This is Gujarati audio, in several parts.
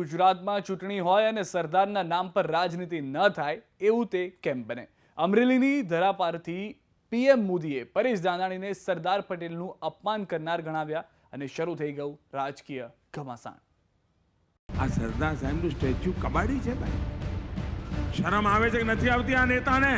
ગુજરાતમાં ચૂંટણી હોય અને સરદારના નામ પર રાજનીતિ ન થાય એવું તે કેમ બને? અમરેલીની ધરાપારથી પીએમ મોદીએ પરેશ ધાનાણીને સરદાર પટેલનું અપમાન કરનાર ગણાવ્યા અને શરૂ થઈ ગયું રાજકીય ઘમાસાણ. આ સરદાર સાહેબનું સ્ટેચ્યુ કબાડી છે ભાઈ. શરમ આવે છે કે નથી આવતી આ નેતાને?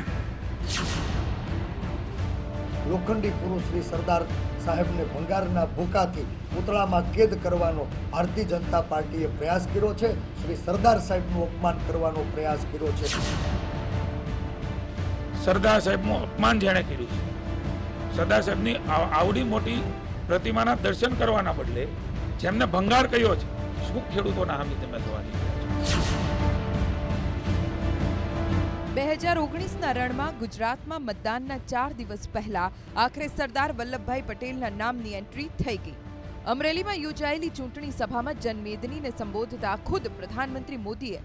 લોખંડી પુરુષ શ્રી સરદાર સાહેબને ભંગારના ભૂકાથી પૂતળામાં કેદ કરવાનો ભારતીય જનતા પાર્ટીએ પ્રયાસ કર્યો છે. શ્રી સરદાર સાહેબનું અપમાન કરવાનો પ્રયાસ કર્યો છે. સરદાર સાહેબનું અપમાન જેણે કર્યું છે, સરદાર સાહેબની આવડી મોટી પ્રતિમાના દર્શન કરવાના બદલે જેમને ભંગાર કર્યો છે, શું ખેડૂતોના હામી તમે થવાની? 2019ના રણમાં ગુજરાતમાં મતદાનના 4 દિવસ પહેલા આખરે સરદાર વલ્લભભાઈ પટેલના નામની એન્ટ્રી થઈ ગઈ. અમરેલીમાં યોજાયેલી ચૂંટણી સભામાં જનમેદનીને સંબોધતા ખુદ પ્રધાનમંત્રી મોદીએ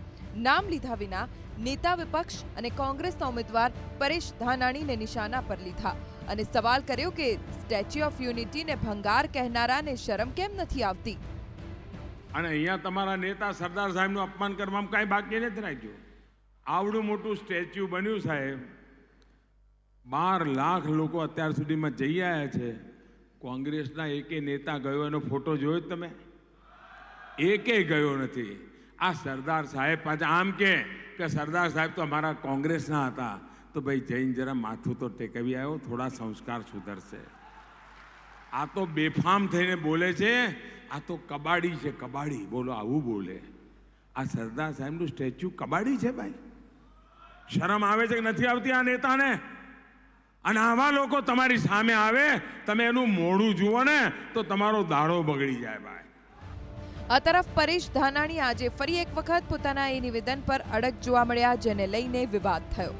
નામ લીધા વિના નેતા વિપક્ષ અને કોંગ્રેસના ઉમેદવાર પરેશ ધાનાણીને નિશાના પર લીધા અને સવાલ કર્યો કે સ્ટેચ્યુ ઓફ યુનિટીને ભંગાર કહેનારાને શરમ કેમ નથી આવતી? અને અહીંયા તમારા નેતા સરદાર સાહેબનું અપમાન કરવામાં કાંઈ બાકી નથી રાખ્યું. આવડું મોટું સ્ટેચ્યુ બન્યું સાહેબ. 12 લાખ લોકો અત્યાર સુધીમાં જઈ આવ્યા છે. કોંગ્રેસના એકે નેતા ગયો એનો ફોટો જોયો તમે? એકે ગયો નથી. આ સરદાર સાહેબ પાછા આમ કે સરદાર સાહેબ તો અમારા કોંગ્રેસના હતા. તો ભાઈ જઈને જરા માથું તો ટેકવી આવ્યો, થોડા સંસ્કાર સુધરશે. આ તો બેફામ થઈને બોલે છે. આ તો કબાડી છે, કબાડી. બોલો આવું બોલે? આ સરદાર સાહેબનું સ્ટેચ્યુ કબાડી છે ભાઈ. શરમ આવે છે કે નથી આવતી આ નેતાને? અને આવા લોકો તમારી સામે આવે, તમે એનું મોઢું જુઓ ને તો તમારો દાડો બગડી જાય ભાઈ. આ તરફ પરેશ ધાનાણી આજે ફરી એક વખત પોતાના એ નિવેદન પર અડગ જોવા મળ્યા, જેને લઈને વિવાદ થયો.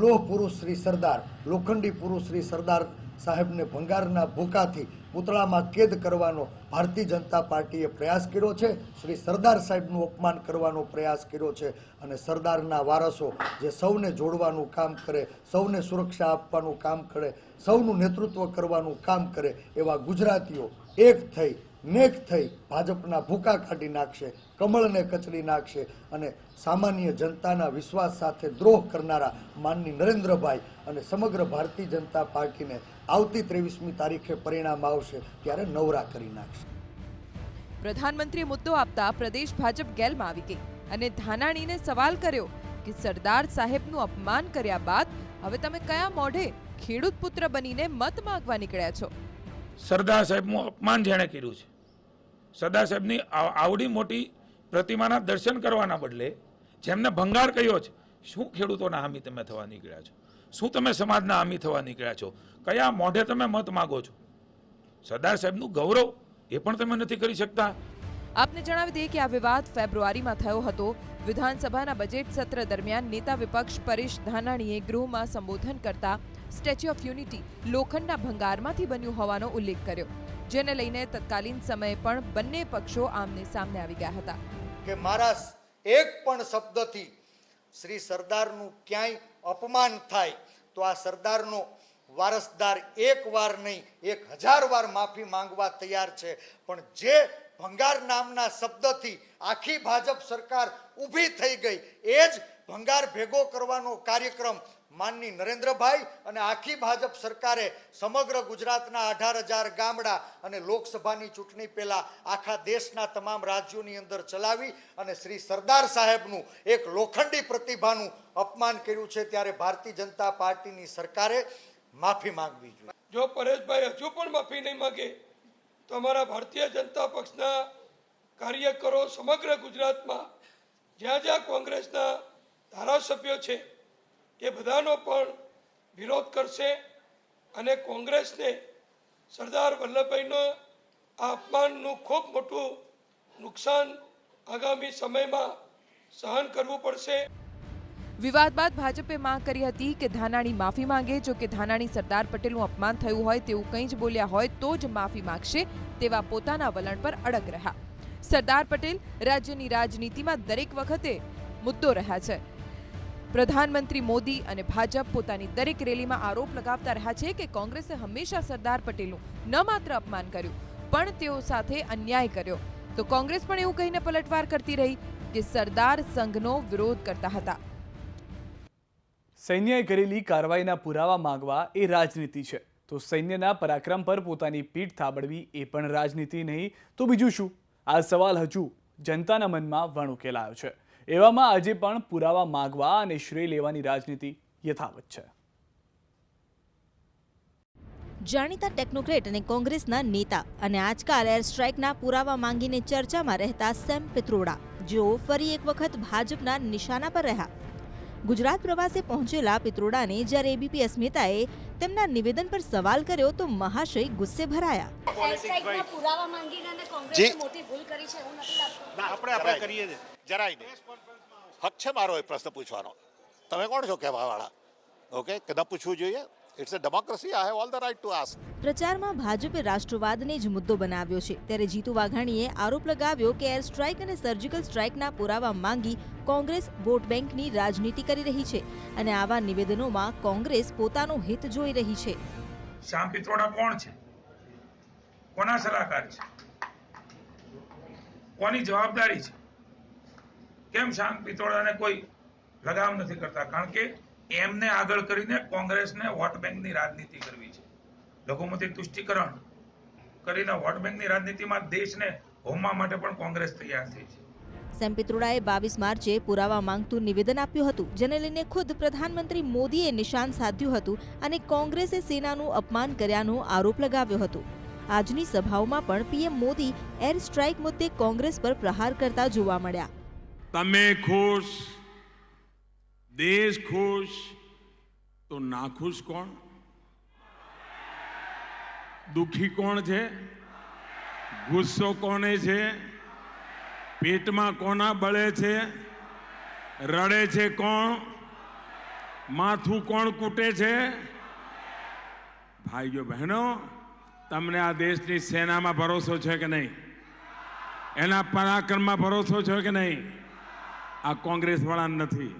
લોહ પુરુષ શ્રી સરદાર, લોખંડી પુરુષ શ્રી સરદાર સાહેબને ભંગારના ભૂકાથી પૂતળામાં કેદ કરવાનો ભારતીય જનતા પાર્ટીએ પ્રયાસ કર્યો છે. શ્રી સરદાર સાહેબનું અપમાન કરવાનો પ્રયાસ કર્યો છે. અને સરદારના વારસો જે સૌને જોડવાનું કામ કરે, સૌને સુરક્ષા આપવાનું કામ કરે, સૌનું નેતૃત્વ કરવાનું કામ કરે એવા ગુજરાતીઓ એક થઈ નેક થઈ ભાજપના ભૂકા કાઢી નાખશે, કમળને કચડી નાખશે અને સામાન્ય જનતાના વિશ્વાસ સાથે દ્રોહ કરનારા માનની નરેન્દ્રભાઈ અને સમગ્ર ભારતીય જનતા પાર્ટીને આવતી 23મી તારીખે પરિણામ આવશે ત્યારે નવરા કરી નાખશે. પ્રધાનમંત્રીએ મુદ્દો આપતા પ્રદેશ ભાજપ ગેલમાં આવી ગઈ અને ધાનાણીને સવાલ કર્યો કે સરદાર સાહેબનું અપમાન કર્યા બાદ હવે તમે કયા મોઢે ખેડૂત પુત્ર બનીને મત માંગવા નીકળ્યા છો? સરદાર સાહેબનું અપમાન જેણે કર્યું છે, સરદાર સાહેબની આવડી મોટી પ્રતિમાના દર્શન કરવાના બદલે જેમને ભંગાર કર્યો છે, શું ખેડૂતોના હામી તમે થવા નીકળ્યા છો? શું તમે સમાજના હામી થવા નીકળ્યા છો? કયા મોઢે તમે મત માગો છો? સરદાર સાહેબનું ગૌરવ એ પણ તમે નથી કરી શકતા. આપને જણાવી દઈએ કે આ વિવાદ ફેબ્રુઆરીમાં થયો હતો. વિધાનસભાના બજેટ સત્ર દરમિયાન નેતા વિપક્ષ પરેશ ધાનાણીએ ગૃહમાં સંબોધન કરતા સ્ટેચ્યુ ઓફ યુનિટી લોખંડના ભંગારમાંથી બન્યું હોવાનો ઉલ્લેખ કર્યો, જેને લઈને તત્કાલીન સમયે પણ બંને પક્ષો આમને સામને આવી ગયા હતા. કે મારા એક પણ શબ્દથી શ્રી સરદારનું ક્યાંય અપમાન થાય તો આ સરદારનો વારસદાર એક વાર નહીં 1000 વાર માફી માંગવા તૈયાર છે. પણ જે ભંગાર નામના શબ્દથી આખી ભાજપ સરકાર ઊભી થઈ ગઈ, એ જ ભંગાર ભેગો કરવાનો કાર્યક્રમ માનની નરેન્દ્રભાઈ અને આખી ભાજપ સરકારે સમગ્ર ગુજરાતના 18,000 ગામડા અને લોકસભાની ચૂંટણી પહેલા આખા દેશના તમામ રાજ્યોની અંદર ચલાવી અને શ્રી સરદાર સાહેબનું એક લોખંડી પ્રતિભાનું અપમાન કર્યું છે. ત્યારે ભારતીય જનતા પાર્ટીની સરકારે માફી માંગવી જોઈએ. જો પરેશભાઈ હજુ પણ માફી નહીં માંગે તો અમારા ભારતીય જનતા પક્ષના કાર્યકરો સમગ્ર ગુજરાતમાં જ્યાં જ્યાં કોંગ્રેસના ધારાસભ્યો છે એ બધાનો પણ વિરોધ કરશે અને કોંગ્રેસને સરદાર વલ્લભભાઈનો આ અપમાનનું ખૂબ મોટું નુકસાન આગામી સમયમાં સહન કરવું પડશે. વિવાદ બાદ ભાજપે માંગ કરી હતી કે ધાનાણી માફી માંગે. જો કે ધાનાણી સરદાર પટેલનું અપમાન થયું હોય તેવું કંઈ જ બોલ્યા હોય તો જ માફી માંગશે તેવા પોતાના વલણ પર અડગ રહ્યા. સરદાર પટેલ રાજ્યની રાજનીતિમાં દરેક વખતે મુદ્દો રહ્યા છે. પ્રધાનમંત્રી મોદી અને ભાજપ પોતાની દરેક રેલીમાં આરોપ લગાવતા રહ્યા છે કે કોંગ્રેસે હંમેશા સરદાર પટેલનું ન માત્ર અપમાન કર્યું પણ તેઓ સાથે અન્યાય કર્યો. તો કોંગ્રેસ પણ એવું કહીને પલટવાર કરતી રહી કે સરદાર સંઘનો વિરોધ કરતા હતા. સૈન્યએ કરેલી કાર્યવાહીના પુરાવા માંગવા એ રાજનીતિ છે, તો સૈન્યના પરાક્રમ પર પોતાની પીઠ થાબડવી એ પણ રાજનીતિ નહીં તો બીજું શું? આ સવાલ હજુ જનતાના મનમાં વણુકેલાયો છે. એવામાં આજે પણ પુરાવા માંગવા અને શ્રેય લેવાની રાજનીતિ યથાવત છે. જાણીતા ટેકનોક્રેટ અને કોંગ્રેસના નેતા અને આજકાલ એર સ્ટ્રાઇકના પુરાવા માંગીને ચર્ચામાં રહેતા સેમ પિત્રોડા, જેઓ ફરી એક વખત ભાજપના નિશાના પર રહ્યા. ગુજરાત પ્રવાસે પહોંચેલા પિત્રોડાને જ્યારે એબીપી અસ્મિતાએ તેમના નિવેદન પર સવાલ કર્યો તો મહાશય ગુસ્સે ભરાયા. આપણે કરીએ છીએ જરાય નહીં. હક છે મારો એ પ્રશ્ન પૂછવાનો. તમે કોણ છો કહેવાવાળા? ઓકે, કદા પૂછવું જોઈએ. It's a democracy. I have all the right to ask. પ્રચારમાં ભાજપે રાષ્ટ્રવાદને જ મુદ્દો બનાવ્યો છે, ત્યારે જીતુ વાઘાણીએ આરોપ લગાવ્યો કે એર સ્ટ્રાઇક અને સર્જિકલ સ્ટ્રાઇકના પુરાવા માંગી કોંગ્રેસ વોટ બેંકની રાજનીતિ કરી રહી છે અને આવા નિવેદનોમાં કોંગ્રેસ પોતાનું હિત જોઈ રહી છે. શ્યામ પિત્રોડા કોણ છે? કોના સલાહકાર છે? કોની જવાબદારી છે? કેમ શ્યામ પિત્રોડાને કોઈ લગાવ નથી કરતા? કારણ કે એમને આગળ કરીને કોંગ્રેસને વોટ બેંકની રાજનીતિ કરવી છે. લઘુમતી તુષ્ટિકરણ કરીને વોટ બેંકની રાજનીતિમાં દેશને હોમવા માટે પણ કોંગ્રેસ તૈયાર થઈ છે. સેમ પિત્રોડાએ 22 માર્ચે પુરાવા માંગતું નિવેદન આપ્યું હતું, જેને લઈને ખુદ પ્રધાનમંત્રી મોદીએ નિશાન સાધ્યું હતું અને કોંગ્રેસે સેનાનું અપમાન કર્યાનો આરોપ લગાવ્યો હતો. આજની સભાઓમાં પણ પીએમ મોદી એર સ્ટ્રાઇક મુદ્દે કોંગ્રેસ પર પ્રહાર કરતા જોવા મળ્યા. તમે ખુશ, દેશ ખુશ, તો નાખુશ કોણ? દુખી કોણ છે? ગુસ્સો કોને છે? પેટમાં કોના બળે છે? રડે છે કોણ? માથું કોણ કૂટે છે? ભાઈઓ બહેનો, તમને આ દેશની સેનામાં ભરોસો છે કે નહીં? એના પરાક્રમમાં ભરોસો છે કે નહીં? આ કોંગ્રેસ વાળા નથી.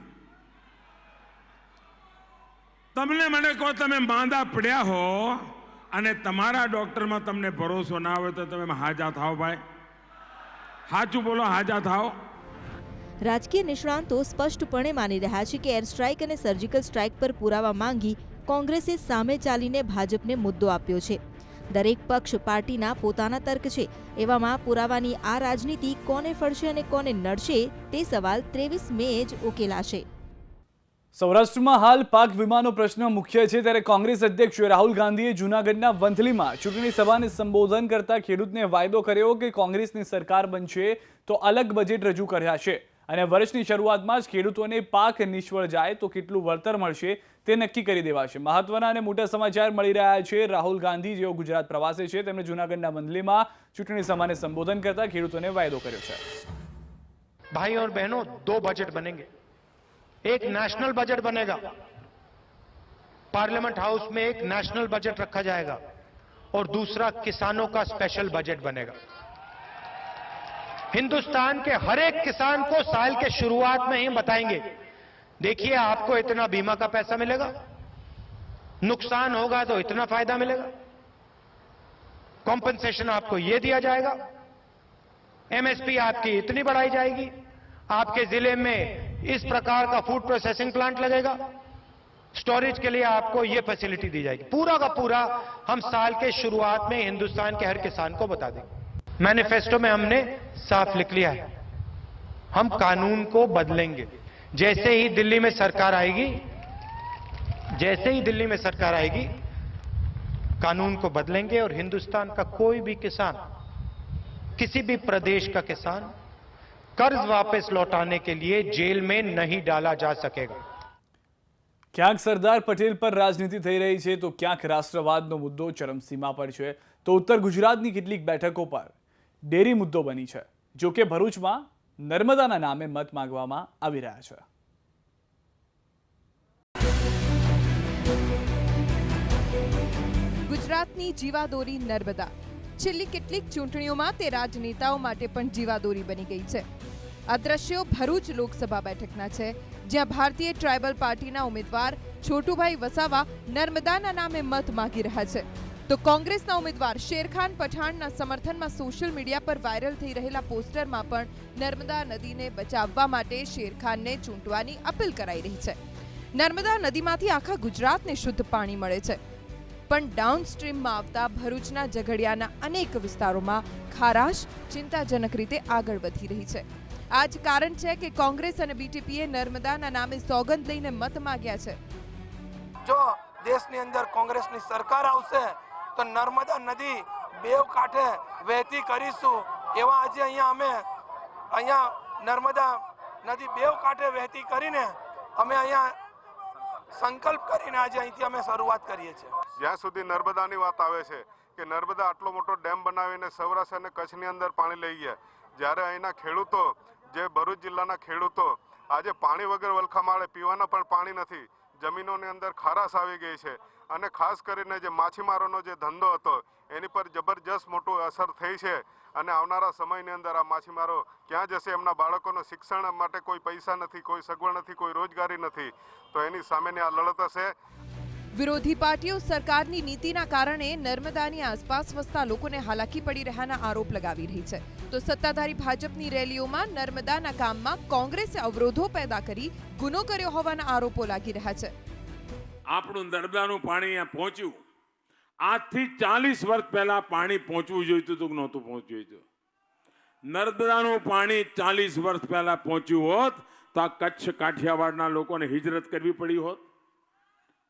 તમને મને કહો, તમે માંદા પડ્યા હો અને તમારા ડોક્ટરમાં તમને ભરોસો ના હોય તો તમે હાજા થાઓ ભાઈ. સાચું બોલો, હાજા થાઓ. રાજકીય નિષ્ણાંતો સ્પષ્ટપણે માની રહ્યા છે કે એર સ્ટ્રાઇક અને સર્જિકલ સ્ટ્રાઇક પર પુરાવા માંગી કોંગ્રેસે સામે ચાલીને ભાજપને મુદ્દો આપ્યો છે. દરેક પક્ષ પાર્ટીના પોતાના તર્ક છે. એવામાં પુરાવાની આ રાજનીતિ કોને ફળશે અને કોને નડશે તે સવાલ 23 મેએ જ ઉકેલાશે. સૌરાષ્ટ્રમાં હાલ પાક વીમાનો પ્રશ્ન મુખ્ય છે, ત્યારે કોંગ્રેસ અધ્યક્ષ રાહુલ ગાંધીએ જૂનાગઢના વંથલીમાં ચૂંટણી સભાને સંબોધન કરતા ખેડૂતને વાયદો કર્યો કે કોંગ્રેસની સરકાર બનશે તો અલગ બજેટ રજૂ કર્યા છે અને વર્ષની શરૂઆતમાં જ ખેડૂતોને પાક નિષ્ફળ જાય તો કેટલું વળતર મળશે તે નક્કી કરી દેવાશે. મહત્વના અને મોટા સમાચાર મળી રહ્યા છે. રાહુલ ગાંધી જેઓ ગુજરાત પ્રવાસે છે, તેમણે જૂનાગઢના વંથલીમાં ચૂંટણી સભાને સંબોધન કરતા ખેડૂતોને વાયદો કર્યો છે. भाई और बहनों, 2 बजट बनेंगे. एक नेशनल बजट बनेगा, पार्लियामेंट हाउस में एक नेशनल बजट रखा जाएगा और दूसरा किसानों का स्पेशल बजट बनेगा. हिंदुस्तान के हर एक किसान को साल के शुरुआत में ही बताएंगे, देखिए आपको इतना बीमा का पैसा मिलेगा, नुकसान होगा तो इतना फायदा मिलेगा, कॉम्पनसेशन आपको ये दिया जाएगा, एमएसपी आपकी इतनी बढ़ाई जाएगी, आपके जिले में इस प्रकार का फूड प्रोसेसिंग प्लांट लगेगा, स्टोरेज के लिए आपको ये फैसिलिटी दी जाएगी. पूरा का पूरा हम साल के शुरुआत में हिंदुस्तान के हर किसान को बता देंगे. मैनिफेस्टो में हमने साफ लिख लिया है, हम कानून को बदलेंगे. जैसे ही दिल्ली में सरकार आएगी, कानून को बदलेंगे और हिंदुस्तान का कोई भी किसान, किसी भी प्रदेश का किसान कर्ज वापस लौटाने के लिए जेल में नहीं डाला जा सकेगा. ક્યાંક સરદાર પટેલ પર રાજનીતિ થઈ રહી છે તો ક્યાંક રાષ્ટ્રવાદનો મુદ્દો ચરમસીમા પર છે, તો ઉત્તર ગુજરાતની કેટલીક બેઠકો પર ડેરી મુદ્દો બની છે. જો કે ભરૂચમાં નર્મદાના નામે મત માંગવામાં આવી રહ્યા છે. ગુજરાતની જીવાદોરી નર્મદા છેલ્લી કેટલીક ચૂંટણીઓમાં તે રાજનેતાઓ માટે પણ જીવાદોરી બની ગઈ છે. આ દ્રશ્યો ભરૂચ લોકસભા બેઠકના છે, જ્યાં ભારતીય ટ્રાઇબલ પાર્ટીના ઉમેદવાર છોટુભાઈ વસાવા નર્મદાના નામે મત માંગી રહ્યા છે. તો કોંગ્રેસના ઉમેદવાર શેરખાન પઠાણના સમર્થનમાં સોશિયલ મીડિયા પર વાયરલ થઈ રહેલા પોસ્ટરમાં પણ નર્મદા નદીને બચાવવા માટે શેરખાનને ચૂંટવાની અપીલ કરાઈ રહી છે. નર્મદા નદીમાંથી આખા ગુજરાતને શુદ્ધ પાણી મળે છે, પણ ડાઉનસ્ટ્રીમમાં આવતા ભરૂચના ઝઘડિયાના અનેક વિસ્તારોમાં ખારાશ ચિંતાજનક રીતે આગળ વધી રહી છે. આ જ કારણ છે કે કોંગ્રેસ અને બીટીપીએ નર્મદાના નામે સોગંદ લઈને મત માંગ્યા છે. જો દેશની અંદર કોંગ્રેસની સરકાર આવશે તો નર્મદા નદી બેવ કાંઠે વહેતી કરીશું એવા આજે અહીંયા નર્મદા નદી બેવ કાંઠે વહેતી કરીને અમે અહીંયા સંકલ્પ કરીને આજે અહીંથી અમે શરૂઆત કરીએ છીએ. જ્યાં સુધી નર્મદાની વાત આવે છે કે નર્મદા આટલો મોટો ડેમ બનાવીને સૌરાષ્ટ્ર અને કચ્છની અંદર પાણી લઈ ગયા, જ્યારે અહીંના ખેડૂતો, જે ભરૂચ જિલ્લાના ખેડૂતો આજે પાણી વગર વલખા માળે, પીવાના પણ પાણી નથી, જમીનોની અંદર ખારાશ આવી ગઈ છે અને ખાસ કરીને જે માછીમારોનો જે ધંધો હતો એની પર જબરજસ્ત મોટું અસર થઈ છે અને આવનારા સમયની અંદર આ માછીમારો ક્યાં જશે? એમના બાળકોનું શિક્ષણ માટે કોઈ પૈસા નથી, કોઈ સગવડ નથી, કોઈ રોજગારી નથી, તો એની સામેની આ લડત હશે. વિરોધી પાર્ટીઓ સરકારની નીતિના કારણે નર્મદાની આસપાસ વસતા લોકોને હાલાકી પડી રહ્યાના આરોપ લગાવી રહી છે, તો સત્તાધારી ભાજપની રેલીઓમાં નર્મદાના કામમાં કોંગ્રેસે અવરોધો પેદા કરી ગુનો કર્યો હોવાના આરોપો લાગી રહ્યા છે. આપણું નર્મદાનું પાણી અહીંયા પહોંચ્યું, આજથી 40 વર્ષ પહેલા પાણી પહોંચવું જોઈતું હતું કે નહોતું પહોંચવું જોઈતું? નર્મદાનું પાણી 40 વર્ષ પહેલા પહોંચ્યું હોત તો આ કચ્છ કાઠિયાવાડના લોકોને હિજરત કરવી પડી હોત,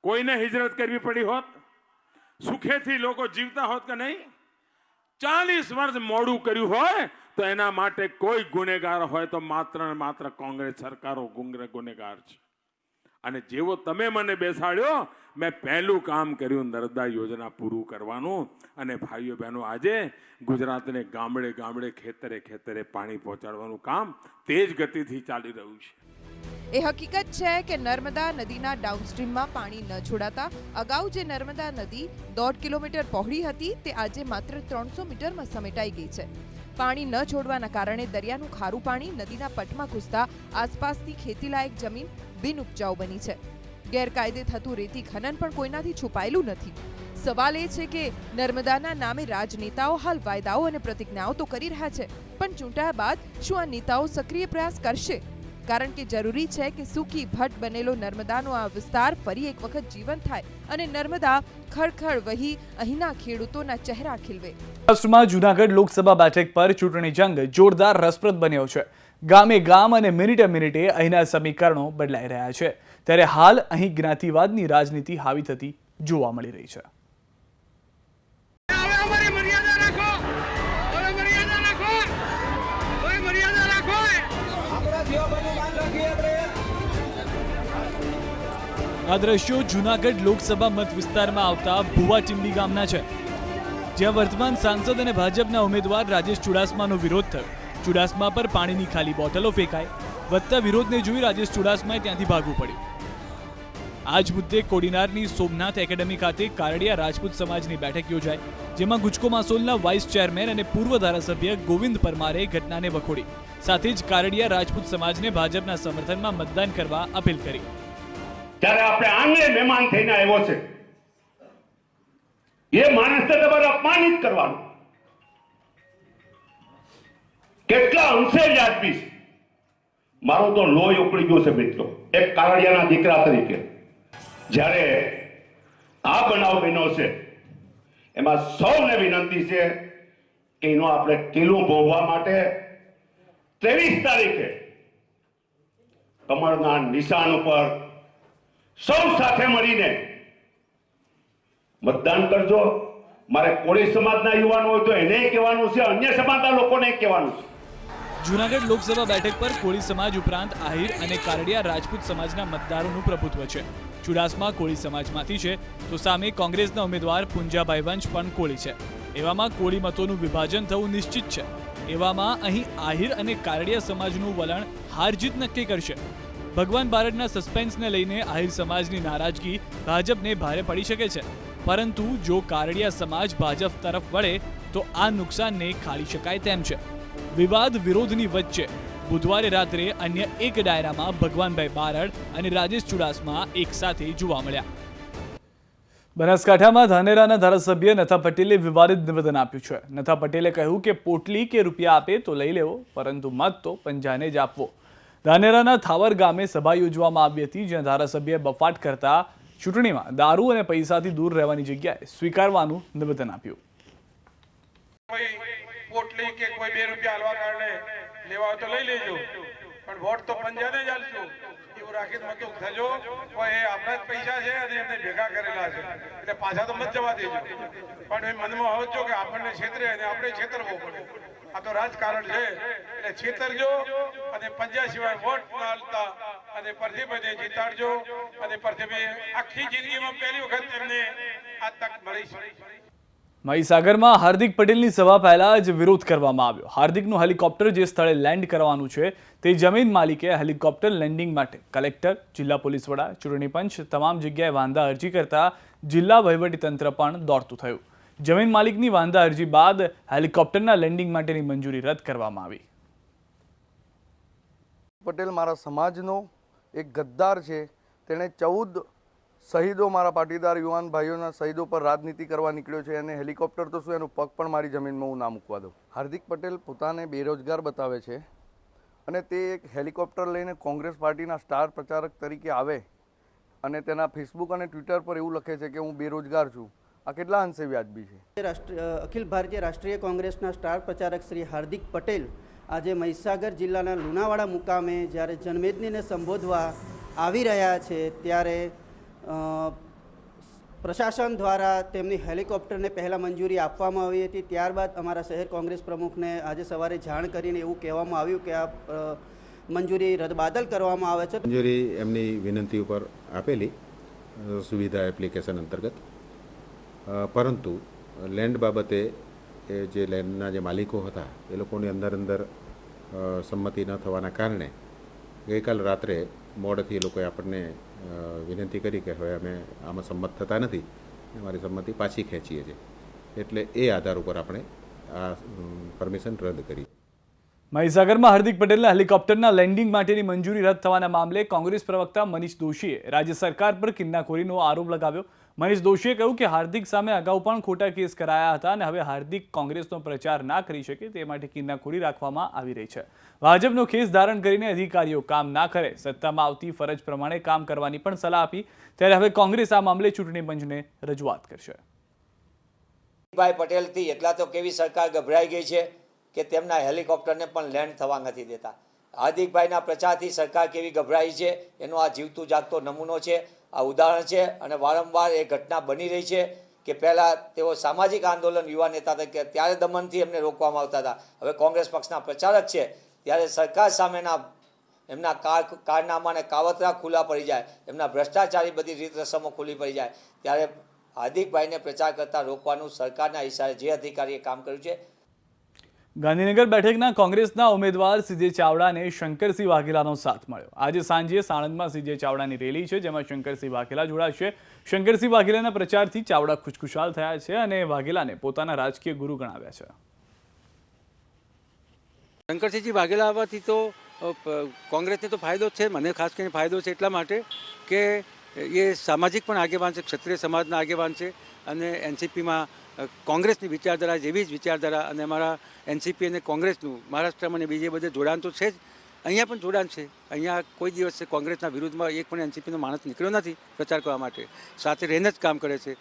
કોઈને હિજરત કરવી પડી હોત, સુખેથી લોકો જીવતા હોત કે નહીં? 40 વર્ષ મોડું કર્યું હોય તો એના માટે કોઈ ગુનેગાર હોય તો માત્ર ને માત્ર કોંગ્રેસ સરકારો ગુનેગાર છે. અને જેવો તમે મને બેસાડ્યો, મેં પહેલું કામ કર્યું નર્મદા યોજના પૂરું કરવાનું, અને ભાઈઓ બહેનો આજે ગુજરાતને ગામડે ગામડે ખેતરે ખેતરે પાણી પહોંચાડવાનું કામ તેજ ગતિથી ચાલી રહ્યું છે. એ હકીકત છે કે નર્મદા નદીના ડાઉનસ્ટ્રીમમાં પાણી ન છોડાતા અગાઉ જે નર્મદા નદી 1.5 કિલોમીટર પહોળી હતી તે આજે માત્ર 300 મીટરમાં સમેટાઈ ગઈ છે. પાણી ન છોડવાના કારણે દરિયાનું ખારું પાણી નદીના પટમાં ઘૂસતા આસપાસની ખેતીલાયક જમીન બિનઉપજાઉ બની છે. ગેરકાયદે થતું રેતી ખનન પણ કોઈનાથી છુપાયેલું નથી. સવાલ એ છે કે નર્મદાના નામે રાજનેતાઓ હાલ વાયદાઓ અને પ્રતિજ્ઞાઓ તો કરી રહ્યા છે, પણ ચૂંટાયા બાદ શું આ નેતાઓ સક્રિય પ્રયાસ કરશે? કારણ કે જરૂરી છે કે સૂકી ભટ્ટ બનેલો નર્મદાનો આ વિસ્તાર ફરી એક વખત જીવંત થાય અને નર્મદા ખળખળ વહી અહીંના ખેડૂતોના ચહેરા ખીલવે. મહારાષ્ટ્રમાં જૂનાગઢ લોકસભા બેઠક પર ચૂંટણી જંગ જોરદાર રસપ્રદ બન્યો છે. ગામે ગામ અને મિનિટે મિનિટે અહીંના સમીકરણો બદલાઈ રહ્યા છે, ત્યારે હાલ અહીં જ્ઞાતિવાદની રાજનીતિ હાવી થતી જોવા મળી રહી છે. આ દ્રશ્યો જૂનાગઢ લોકસભા મત વિસ્તારમાં આવતા ભુવાટીંબી ગામના છે, જ્યાં વર્તમાન સાંસદ અને ભાજપના ઉમેદવાર રાજેશ ચુડાસમાનો વિરોધ થયો. ચુડાસમા પર પાણીની ખાલી બોટલો ફેંકાઈ. વધતા વિરોધને જોઈ રાજેશ ચુડાસમાએ ત્યાંથી ભાગવું પડ્યું. આ જ મુદ્દે કોડીનારની સોમનાથ એકેડમી ખાતે કારડિયા રાજપૂત સમાજની બેઠક યોજાઈ, જેમાં ગુજકો માસોલના વાઇસ ચેરમેન અને પૂર્વ ધારાસભ્ય ગોવિંદ પરમારે ઘટનાને વખોડી. સાથે જ કારડિયા રાજપૂત સમાજને ભાજપના સમર્થનમાં મતદાન કરવા અપીલ કરી. ત્યારે આપણે આંગણે મહેમાન થઈને આવ્યો છે, એ માણસને તમારે અપમાનિત કરવાનું કેટલા અંશે વ્યાજબી છે? મારો તો લોહી ઉકળી ગયો છે મિત્રો, એક કારડિયાના દીકરા તરીકે. જ્યારે આ બનાવ બન્યો છે એમાં સૌને વિનંતી છે કે એનો આપણે કિલ્લો ભોગવા માટે 23 તારીખે કમળના નિશાન ઉપર સૌ સાથે મળીને મતદાન કરજો. મારે કોળી સમાજના યુવાનો હોય તો એને કહેવાનું છે, અન્ય સમાજના લોકોને કહેવાનું છે. જૂનાગઢ લોકસભા બેઠક પર કોળી સમાજ ઉપરાંત આહિર અને કારડિયા રાજપૂત સમાજના મતદારોનું પ્રભુત્વ છે. ચુડાસમા કોળી સમાજમાંથી છે, તો સામે કોંગ્રેસના ઉમેદવાર પુંજાભાઈ વંશ પણ કોળી છે. એવામાં કોળી મતોનું વિભાજન થવું નિશ્ચિત છે. એવામાં અહીં આહિર અને કારડિયા સમાજનું વલણ હાર જીત નક્કી કરશે. ભગવાન બારડના સસ્પેન્સને લઈને આહિર સમાજની નારાજગી ભાજપને ભારે પડી શકે છે, પરંતુ જો કારડિયા સમાજ ભાજપ તરફ વળે તો આ નુકસાનને ખાળી શકાય તેમ છે. વિવાદ વિરોધની વચ્ચે બુધવારે રાત્રે અન્ય એક ડાયરામાં ભગવાનભાઈ બારડ અને રાજેશ ચુડાસમા એક સાથે જોવા મળ્યા. બનાસકાંઠામાં ધાનેરાના ધારાસભ્ય નથા પટેલે વિવાદિત નિવેદન આપ્યું છે. નથા પટેલે કહ્યું કે પોટલી કે રૂપિયા આપે તો લઈ લેવો, પરંતુ મત તો પંજાને જ આપવો. ધાનેરાના થાવર ગામે સભા યોજવામાં આવી હતી, જ્યાં ધારાસભ્યએ બફાટ કરતા ચૂંટણીમાં દારૂ અને પૈસાથી દૂર રહેવાની જગ્યાએ સ્વીકારવાનું નિવેદન આપ્યું. પોટલી કે કોઈ 2 રૂપિયા હાલવા કારણે લેવા તો લઈ લેજો, પણ વોટ તો પંજાને જ આલજો એવું રાખીને મતો થજો. એ આપણા જ પૈસા છે અને એમને ભેગા કરેલા છે, એટલે પાછા તો મત જવા દેજો. પણ એ મનમાં હોજો કે આપણને છેતરે અને આપણે છેતરવો પડે. આ તો રાજકારણ છે, એટલે છેતરજો અને પંજા સિવાય વોટ ના આલતા અને પ્રતિભાને જીતાડજો. અને પ્રતિભાએ આખી જિંદગીમાં પહેલી વખત એમને આ તક મળી છે. મહીસાગરમાં હાર્દિક પટેલની સભા પહેલા જ વિરોધ કરવામાં આવ્યો. હાર્દિકનું હેલિકોપ્ટર જે સ્થળે લેન્ડ કરવાનું છે તે જમીન માલિકે હેલિકોપ્ટર લેન્ડિંગ માટે કલેક્ટર, જિલ્લા પોલીસ વડા, ચૂંટણી પંચ તમામ જગ્યાએ વાંધા અરજી કરતા જિલ્લા વહીવટીતંત્ર પણ દોડતું થયું. જમીન માલિકની વાંધા અરજી બાદ હેલિકોપ્ટરના લેન્ડિંગ માટેની મંજૂરી રદ કરવામાં આવી. પટેલ મારા સમાજનો એક ગદ્દાર છે. તેણે 14 શહીદો, મારા પાટીદાર યુવાન ભાઈઓના શહીદો પર રાજનીતિ કરવા નીકળ્યો છે, અને હેલિકોપ્ટર તો શું એનું પગ પણ મારી જમીનમાં હું ના મૂકવા દઉં. હાર્દિક પટેલ પોતાને બેરોજગાર બતાવે છે અને તે એક હેલિકોપ્ટર લઈને કોંગ્રેસ પાર્ટીના સ્ટાર પ્રચારક તરીકે આવે અને તેના ફેસબુક અને ટ્વિટર પર એવું લખે છે કે હું બેરોજગાર છું. આ કેટલા અંશે વ્યાજબી છે? અખિલ ભારતીય રાષ્ટ્રીય કોંગ્રેસના સ્ટાર પ્રચારક શ્રી હાર્દિક પટેલ આજે મહીસાગર જિલ્લાના લુણાવાડા મુકામે જ્યારે જનમેદનીને સંબોધવા આવી રહ્યા છે, ત્યારે પ્રશાસન દ્વારા તેમની હેલિકોપ્ટરને પહેલાં મંજૂરી આપવામાં આવી હતી. ત્યારબાદ અમારા શહેર કોંગ્રેસ પ્રમુખને આજે સવારે જાણ કરીને એવું કહેવામાં આવ્યું કે આ મંજૂરી રદબાતલ કરવામાં આવે છે. મંજૂરી એમની વિનંતી ઉપર આપેલી સુવિધા એપ્લિકેશન અંતર્ગત, પરંતુ લેન્ડ બાબતે એ જે લેન્ડના જે માલિકો હતા એ લોકોની અંદર સંમતિ ન થવાના કારણે ગઈકાલ રાત્રે મોડેથી એ લોકોએ આપણને વિનંતી કરી કે હવે અમે આમાં સંમત થતા નથી, અમારી સંમતિ પાછી ખેંચીએ છીએ. એટલે એ આધાર ઉપર આપણે આ પરમિશન રદ કરી. મહીસાગરમાં હાર્દિક પટેલના હેલિકોપ્ટરના લેન્ડિંગ માટેની મંજૂરી રદ થવાના મામલે કોંગ્રેસ પ્રવક્તા મનીષ દોશીએ રાજ્ય સરકાર પર કિન્નાખોરીનો આરોપ લગાવ્યો. મનીષ દોશીએ કહ્યું કે હાર્દિક સામે અગાઉ પણ ખોટા કેસ કરાયા હતા અને હવે હાર્દિક કોંગ્રેસનો પ્રચાર ના કરી શકે તે માટે કિન્નાખોરી રાખવામાં આવી રહી છે. ભાજપનો ખેસ ધારણ કરીને અધિકારીઓ કામ ના કરે, સત્તામાં આવતી ફરજ પ્રમાણે કામ કરવાની પણ સલાહ આપી. ત્યારે હવે કોંગ્રેસ આ મામલે ચૂંટણી પંચને રજૂઆત કરશે. ભાઈ પટેલથી એટલા તો કેવી સરકાર ગભરાઈ ગઈ છે કે તેમના હેલિકોપ્ટરને પણ લેન્ડ થવા નથી દેતા. હાર્દિકભાઈના પ્રચારથી સરકાર કેવી ગભરાઈ છે એનો આ જીવતું જાગતો નમૂનો છે, આ ઉદાહરણ છે. અને વારંવાર એ ઘટના બની રહી છે કે પહેલાં તેઓ સામાજિક આંદોલન યુવા નેતા તરીકે ત્યારે દમનથી એમને રોકવામાં આવતા હતા. હવે કોંગ્રેસ પક્ષના પ્રચારક છે ત્યારે સરકાર સામેના એમના કારનામા અને કાવતરા ખુલ્લા પડી જાય, એમના ભ્રષ્ટાચારી બધી રીત રસમો ખુલ્લી પડી જાય, ત્યારે હાર્દિકભાઈને પ્રચાર કરતા રોકવાનું સરકારના ઇશારે જે અધિકારીએ કામ કર્યું છે. ગાંધીનગર બેઠકના કોંગ્રેસના ઉમેદવાર સીજે ચાવડાને શંકરસિંહ વાઘેલાનો સાથ મળ્યો. આજે સાંજે સાણંદમાં સીજે ચાવડાની રેલી છે, જેમાં શંકરસિંહ વાઘેલા જોડાશે. શંકરસિંહ વાઘેલાના પ્રચારથી ચાવડા ખુશખુશાલ થયા છે અને વાઘેલાને પોતાના રાજકીય ગુરુ ગણાવ્યા છે. શંકરસિંહજી વાઘેલા આવવાથી તો કોંગ્રેસને તો ફાયદો છે, મને ખાસ કરીને ફાયદો છે એટલા માટે કે એ સામાજિક પણ આગેવાન છે, ક્ષત્રિય સમાજના આગેવાન છે અને એનસીપીમાં કોંગ્રેસની વિચારધારા જેવી જ વિચારધારા અને અમારા એનસીપી અને કોંગ્રેસનું મહારાષ્ટ્રમાં અને બીજે બધે જોડાણ તો છે જ, અહીંયા પણ જોડાણ છે. અહીંયા કોઈ દિવસ કોંગ્રેસના વિરુદ્ધમાં એક પણ એનસીપીનો માણસ નીકળ્યો નથી પ્રચાર કરવા માટે, સાથે રહીને જ કામ કરે છે.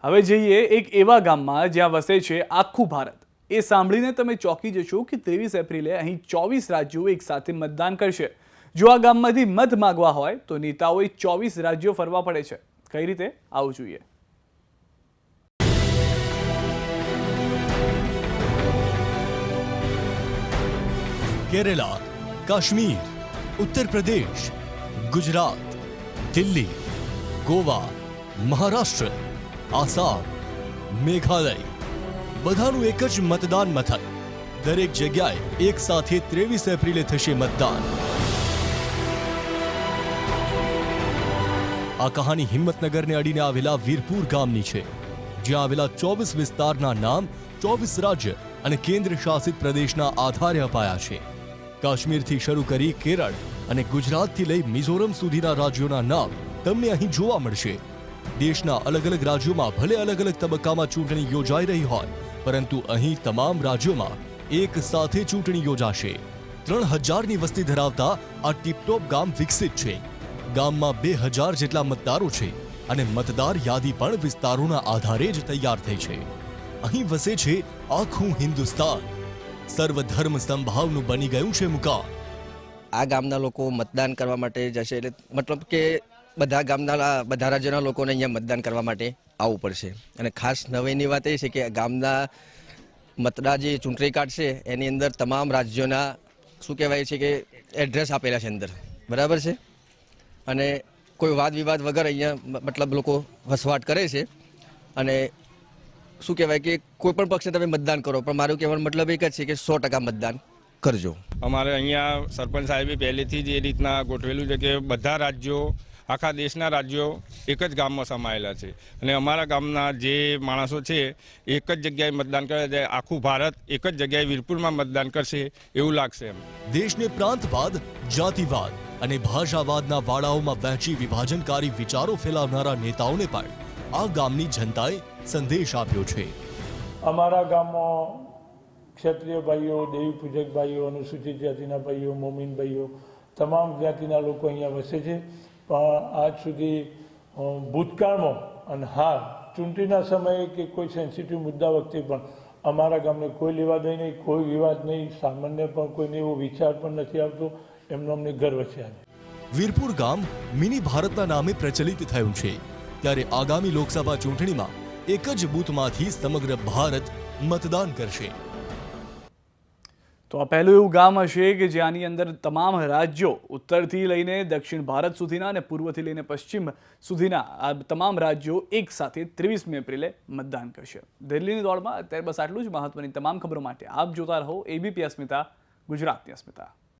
હવે જઈએ એક એવા ગામમાં જ્યાં વસે છે આખું ભારત. એ સાંભળીને તમે ચોંકી જશો કે 23 એપ્રિલે અહીં 24 રાજ્યો એક સાથે મતદાન કરશે. જો આ ગામમાંથી મત માગવા હોય તો નેતાઓએ 24 રાજ્યો ફરવા પડે છે. કઈ રીતે, આવું જોઈએ. કેરલા, કાશ્મીર, ઉત્તર પ્રદેશ, ગુજરાત, દિલ્હી, ગોવા, મહારાષ્ટ્ર, આસામ, મેઘાલય, બધાનું એક જ મતદાન મથક. દરેક જગ્યાએ એક સાથે 23 એપ્રિલે થશે મતદાન. આ કહાની હિંમતનગરને અડીને આવેલા વીરપુર ગામની છે, જ્યાં આવેલા 24 વિસ્તારના નામ 24 રાજ્ય અને કેન્દ્ર શાસિત પ્રદેશના આધારે અપાયા છે. કાશ્મીરથી શરૂ કરી કેરળ અને ગુજરાતથી લઈ મિઝોરમ સુધીના રાજ્યોના નામ તમને અહીં જોવા મળશે. દેશના અલગ અલગ રાજ્યોમાં ભલે અલગ અલગ તબક્કામાં ચૂંટણી યોજાઈ રહી હોય, પરંતુ અહીં તમામ રાજ્યોમાં એક સાથે ચૂંટણી યોજાશે. 3000ની વસ્તી ધરાવતા આ ટીપટોપ ગામ વિકસિત છે. ગામમાં 2000 જેટલા મતદારો છે અને મતદાર યાદી પણ વિસ્તારોના આધારે જ તૈયાર થઈ છે. અહીં વસે છે આખું હિન્દુસ્તાન. સર્વધર્મ સંભાવનું બની ગયું છે મુકામ. આ ગામના લોકો મતદાન કરવા માટે જશે, એટલે મતલબ કે બધા ગામના બધા રાજ્યના લોકોને અહીંયા મતદાન કરવા માટે આવવું પડશે. અને ખાસ નવાઈની વાત એ છે કે ગામના મતદાર જે ચૂંટણી કાર્ડ છે એની અંદર તમામ રાજ્યોના શું કહેવાય છે કે એડ્રેસ આપેલા છે અંદર, બરાબર છે. અને કોઈ વાદ વિવાદ વગર અહીંયા મતલબ લોકો વસવાટ કરે છે. અને શું કહેવાય કે કોઈ પણ પક્ષને તમે મતદાન કરો, પણ મારું કહેવાનો મતલબ એક જ છે કે 100% મતદાન કરજો. અમારે અહીંયા સરપંચ સાહેબે પહેલેથી જ એ રીતના ગોઠવેલું છે કે બધા રાજ્યો, આખા દેશના રાજ્યો એક જ ગામમાં સમાયેલા છે અને અમારા ગામના જે માણસો છે એક જ જગ્યાએ મતદાન કરે છે. આખું ભારત એક જ જગ્યાએ વીરપુરમાં મતદાન કરશે એવું લાગશે એમ. દેશને પ્રાંતવાદ, જાતિવાદ અને ભાષાવાદના વાડાઓમાં વહેંચી વિભાજનકારી વિચારો ફેલાવનારા નેતાઓને પણ આ ગામની જનતાએ સંદેશ આપ્યો છે. અમારા ગામમાં ક્ષત્રિય ભાઈઓ, દેવી પૂજક ભાઈઓ, અનુસૂચિત જાતિના ભાઈઓ, મોમીન ભાઈઓ, તમામ જ્ઞાતિના લોકો અહીંયા વસે છે. પણ આજ સુધી ભૂતકાળમાં અને હાલ ચૂંટણીના સમયે કે કોઈ સેન્સિટિવ મુદ્દા વખતે પણ અમારા ગામને કોઈ લેવાદેવી નહીં, કોઈ વિવાદ નહીં, સામાન્ય પણ કોઈને એવો વિચાર પણ નથી આવતો. એમનો અમને ગર્વ છે. વીરપુર ગામ મિની ભારતના નામે પ્રચલિત થયું છે, ત્યારે આગામી લોકસભા ચૂંટણીમાં એક જ બૂથમાંથી સમગ્ર ભારત મતદાન કરશે. તો આ પહેલું એવું ગામ હશે કે જેની અંદર તમામ રાજ્યો, ઉત્તરથી લઈને દક્ષિણ ભારત સુધીના અને પૂર્વથી લઈને પશ્ચિમ સુધીના આ તમામ રાજ્યો એક સાથે 23મી એપ્રિલે મતદાન કરશે. દિલ્હીની દોડમાં અત્યારે બસ આટલું જ. મહત્વની તમામ ખબરો માટે આપ જોતા રહો ABP અસ્મિતા, ગુજરાતની અસ્મિતા.